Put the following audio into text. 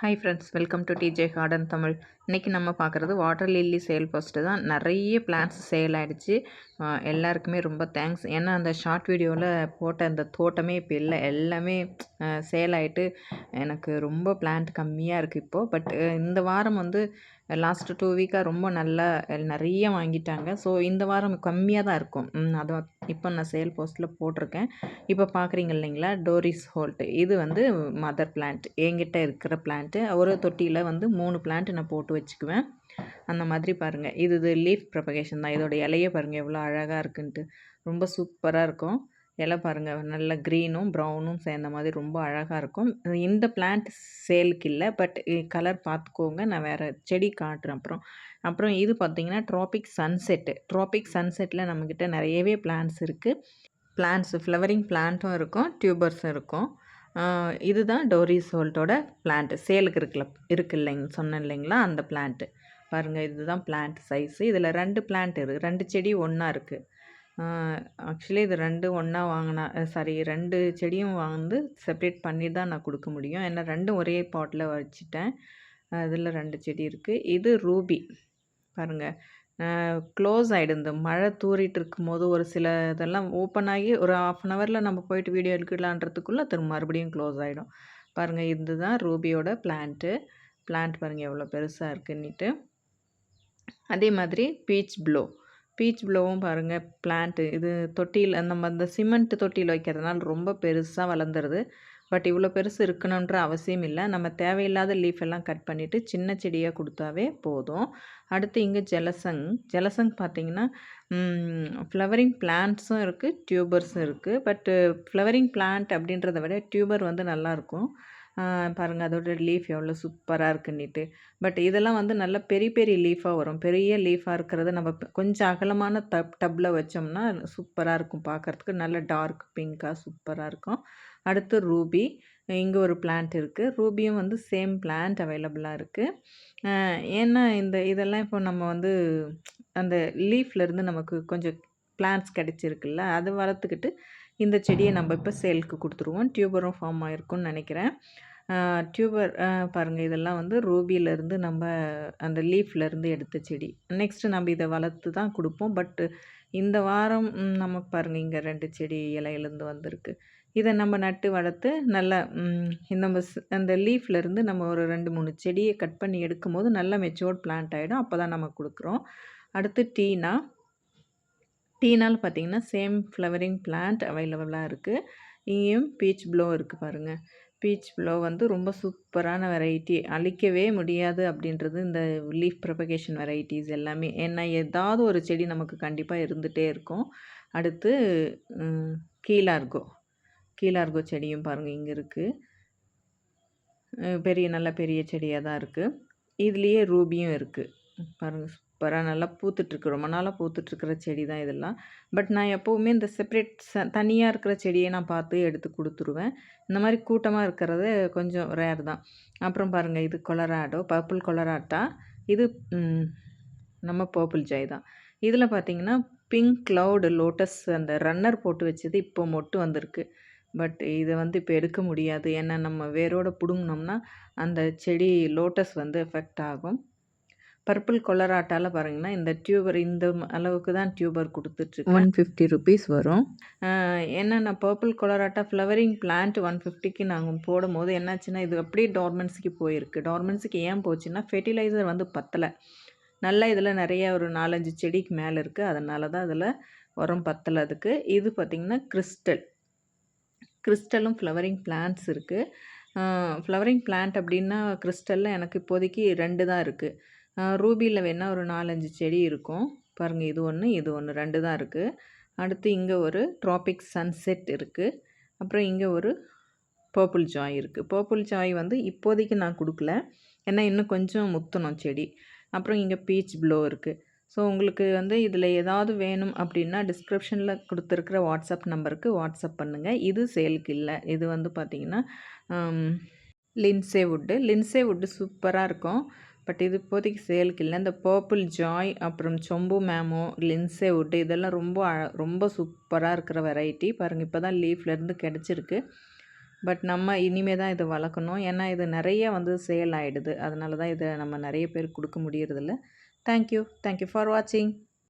Hi friends, welcome to DJ garden Tamil. இன்றைக்கி நம்ம பார்க்குறது வாட்டர் லில்லி சேல் போஸ்ட்டு தான். நிறைய பிளான்ட்ஸ் சேல் ஆகிடுச்சு. எல்லாருக்குமே ரொம்ப தேங்க்ஸ். ஏன்னா அந்த ஷார்ட் வீடியோவில் போட்ட அந்த தோட்டமே இப்போ இல்லை, எல்லாமே சேல் ஆகிட்டு எனக்கு ரொம்ப பிளான்ட் கம்மியாக இருக்குது இப்போது. பட் இந்த வாரம் வந்து லாஸ்ட்டு 2 வீக்காக ரொம்ப நல்லா நிறைய வாங்கிட்டாங்க. ஸோ இந்த வாரம் கம்மியாக தான் இருக்கும். அதை இப்போ நான் சேல் போஸ்ட்டில் போட்டிருக்கேன். இப்போ பார்க்குறீங்க இல்லைங்களா, டோரிஸ் ஹோல்ட். இது வந்து மதர் பிளான்ட், என்கிட்ட இருக்கிற பிளான்ட்டு. ஒரு தொட்டியில் வந்து 3 பிளான்ட் நான் போட்டு வச்சுக்குவேன். அந்த மாதிரி பாருங்கள், இது லீஃப் ப்ரொபகேஷன் தான். இதோட இலையை பாருங்கள் எவ்வளோ அழகாக இருக்குன்ட்டு. ரொம்ப சூப்பராக இருக்கும். இலை பாருங்கள், நல்ல க்ரீனும் ப்ரௌனும் சேர்ந்த மாதிரி ரொம்ப அழகாக இருக்கும். இந்த பிளான்ட் சேலுக்கு இல்லை, பட் கலர் பார்த்துக்கோங்க. நான் வேறு செடி காட்டுறேன் அப்புறம் இது பார்த்திங்கன்னா ட்ராபிக் சன்செட்டு. ட்ராபிக் சன்செட்டில் நம்மக்கிட்ட நிறையவே பிளான்ட்ஸ் இருக்குது. பிளான்ட்ஸு ஃப்ளவரிங் பிளான்ட்டும் இருக்கும், டியூபர்ஸும் இருக்கும். இதுதான் டோரிஸ் ஹோல்ட்டோட பிளான்ட்டு சேலுக்கு இருக்கு இல்லைங்க, சொன்னேன் இல்லைங்களா, அந்த பிளான்ட்டு பாருங்கள். இதுதான் பிளான்ட் சைஸு. இதில் 2 பிளான்ட் இருக்குது, 2 செடி ஒன்றா இருக்குது. ஆக்சுவலி இது 2 ஒன்றா வாங்கினா 2 செடியும் வந்து செப்ரேட் பண்ணி தான் நான் கொடுக்க முடியும். ஏன்னா 2 ஒரே பாட்டில் வச்சுட்டேன். அதில் 2 செடி இருக்குது. இது ரூபி பாருங்கள், க்ளோஸ் ஆகிடும். இந்த மழை தூறிட்டு இருக்கும்போது ஒரு சில இதெல்லாம் ஓப்பன் ஆகி ஒரு 1/2 ஹவரில் நம்ம போயிட்டு வீடியோ எடுக்கலான்றதுக்குள்ளே திரும்ப மறுபடியும் க்ளோஸ் ஆகிடும். பாருங்கள், இதுதான் ரூபியோட பிளான்ட் பாருங்கள் எவ்வளோ பெருசாக இருக்குன்னுட்டு. அதே மாதிரி பீச் ப்ளோவும் பாருங்கள் பிளான்ட்டு. இது தொட்டியில் நம்ம அந்த சிமெண்ட் தொட்டியில் வைக்கிறதுனால ரொம்ப பெருசாக வளர்ந்துருது. பட் இவ்வளோ பெருசு இருக்கணுன்ற அவசியம் இல்லை. நம்ம தேவையில்லாத லீஃப் எல்லாம் கட் பண்ணிவிட்டு சின்ன செடியாக கொடுத்தாவே போதும். அடுத்து இங்கே ஜலசங் பார்த்திங்கன்னா ஃப்ளவரிங் பிளான்ட்ஸும் இருக்குது, டியூபர்ஸும் இருக்குது. பட்டு ஃப்ளவரிங் பிளான்ட் அப்படின்றத விட டியூபர் வந்து நல்லாயிருக்கும். பாருங்கள் அதோட லீஃப் எவ்வளோ சூப்பராக இருக்குன்னுட்டு. பட் இதெல்லாம் வந்து நல்ல பெரிய பெரிய லீஃபாக வரும். பெரிய லீஃபாக இருக்கிறத நம்ம கொஞ்சம் அகலமான டப்பில் வச்சோம்னா சூப்பராக இருக்கும் பார்க்குறதுக்கு. நல்ல டார்க் பிங்காக சூப்பராக இருக்கும். அடுத்து ரூபி, இங்கே ஒரு பிளான்ட் இருக்குது. ரூபியும் வந்து சேம் பிளான்ட் அவைலபிளாக இருக்குது. ஏன்னா இதெல்லாம் இப்போ நம்ம வந்து அந்த லீஃப்லேருந்து நமக்கு கொஞ்சம் பிளான்ட்ஸ் கிடச்சிருக்குல்ல, அது வளர்த்துக்கிட்டு இந்த செடியை நம்ம இப்போ சேலுக்கு கொடுத்துருவோம். டியூபரும் ஃபார்ம் ஆகிருக்கும்னு நினைக்கிறேன். டியூபர் பாருங்கள், இதெல்லாம் வந்து ரூபியிலேருந்து நம்ம அந்த லீஃப்லேருந்து எடுத்த செடி. நெக்ஸ்ட்டு நம்ம இதை வளர்த்து தான் கொடுப்போம். பட்டு இந்த வாரம் நமக்கு பாருங்கள், இங்கே 2 செடி இலையிலேருந்து வந்திருக்கு. இதை நம்ம நட்டு வளர்த்து நல்லா நம்ம அந்த லீஃப்லேருந்து நம்ம ஒரு 2-3 செடியை கட் பண்ணி எடுக்கும்போது நல்லா மெச்சூர்ட் பிளான்ட் ஆகிடும். அப்போ தான் நம்ம கொடுக்குறோம். அடுத்து டீனால் பார்த்திங்கன்னா சேம் ஃப்ளவரிங் பிளான்ட் அவைலபிளாக இருக்குது. இங்கேயும் பீச் ப்ளோ இருக்குது பாருங்கள். பீச் ப்ளோ வந்து ரொம்ப சூப்பரான வெரைட்டி, அழிக்கவே முடியாது அப்படின்றது இந்த லீஃப் ப்ரொபகேஷன் வெரைட்டிஸ் எல்லாமே. ஏன்னா ஏதாவது ஒரு செடி நமக்கு கண்டிப்பாக இருந்துகிட்டே இருக்கும். அடுத்து கீழார்கோ செடியும் பாருங்கள் இங்கே இருக்குது. நல்ல பெரிய செடியாக தான் இருக்குது. இதுலேயே ரூபியும் இருக்குது பாருங்கள். சூப்பராக நல்லா பூத்துட்ருக்கு. ரொம்ப நாளாக பூத்துட்ருக்கிற செடி தான் இதெல்லாம். பட் நான் எப்போவுமே இந்த செப்ரேட் தனியாக இருக்கிற செடியை நான் பார்த்து எடுத்து கொடுத்துருவேன். இந்த மாதிரி கூட்டமாக இருக்கிறது கொஞ்சம் ரேர் தான். அப்புறம் பாருங்கள், இது பர்பிள் கொலராட்டா. இது நம்ம பர்பிள் ஜாய் தான். இதில் பார்த்திங்கன்னா பிங்க் க்ளவுட் லோட்டஸ் அந்த ரன்னர் போட்டு வச்சது இப்போ மொட்டு வந்திருக்கு. பட் இதை வந்து இப்போ எடுக்க முடியாது. ஏன்னா நம்ம வேரோடு பிடுங்கினோம்னா அந்த செடி லோட்டஸ் வந்து எஃபெக்ட் ஆகும். பர்பிள் கொலராட்டாவில் பாருங்கன்னா இந்த டியூபர் இந்த அளவுக்கு தான் டியூபர் கொடுத்துட்ருக்கு. 150 ருபீஸ் வரும். ஏன்னா நான் பர்பிள் கொலராட்டா ஃப்ளவரிங் பிளான்ட் 150க்கு நாங்கள் போடும்போது என்னாச்சுன்னா இது அப்படியே டார்மென்ஸிக்கு போயிருக்கு. டார்மென்ஸிக்கு ஏன் போச்சுன்னா ஃபெர்டிலைசர் வந்து பத்தலை. நல்லா இதில் நிறைய ஒரு 4-5 செடிக்கு மேலே இருக்குது. அதனால தான் அதில் உரம் பத்தலை அதுக்கு. இது பார்த்திங்கன்னா கிறிஸ்டலும் ஃப்ளவரிங் பிளான்ட்ஸ் இருக்குது. ஃப்ளவரிங் பிளான்ட் அப்படின்னா கிறிஸ்டலில் எனக்கு இப்போதைக்கு 2 தான் இருக்குது. ரூபியில் வேணால் ஒரு 4-5 செடி இருக்கும் பாருங்கள். இது ஒன்று 2 தான் இருக்குது. அடுத்து இங்கே ஒரு ட்ராபிக் சன்செட் இருக்குது. அப்புறம் இங்கே ஒரு பர்பிள் ஜாய் இருக்குது. பர்பிள் ஜாய் வந்து இப்போதைக்கு நான் கொடுக்கல, ஏன்னா இன்னும் கொஞ்சம் முத்தணும் செடி. அப்புறம் இங்கே பீச் ப்ளோ இருக்குது. ஸோ உங்களுக்கு வந்து இதில் ஏதாவது வேணும் அப்படின்னா டிஸ்கிரிப்ஷனில் கொடுத்துருக்குற வாட்ஸ்அப் நம்பருக்கு வாட்ஸ்அப் பண்ணுங்கள். இது சேலுக்கு இல்லை. இது வந்து பார்த்திங்கன்னா லின்சே வுட்டு சூப்பராக இருக்கும். பட் இது இப்போதைக்கு சேலுக்கு இல்லை. இந்த பர்பிள் ஜாய், அப்புறம் சொம்பு மேமோ, லின்சே வுட்டு இதெல்லாம் ரொம்ப சூப்பராக இருக்கிற வெரைட்டி பாருங்கள். இப்போ தான் லீஃப்லேருந்து கிடச்சிருக்கு. பட் நம்ம இனிமே தான் இதை வளர்க்கணும். ஏன்னா இது நிறைய வந்து சேல் ஆகிடுது. அதனால தான் இதை நம்ம நிறைய பேருக்கு கொடுக்க முடியறதில்ல. தேங்க்யூ ஃபார் வாட்சிங்.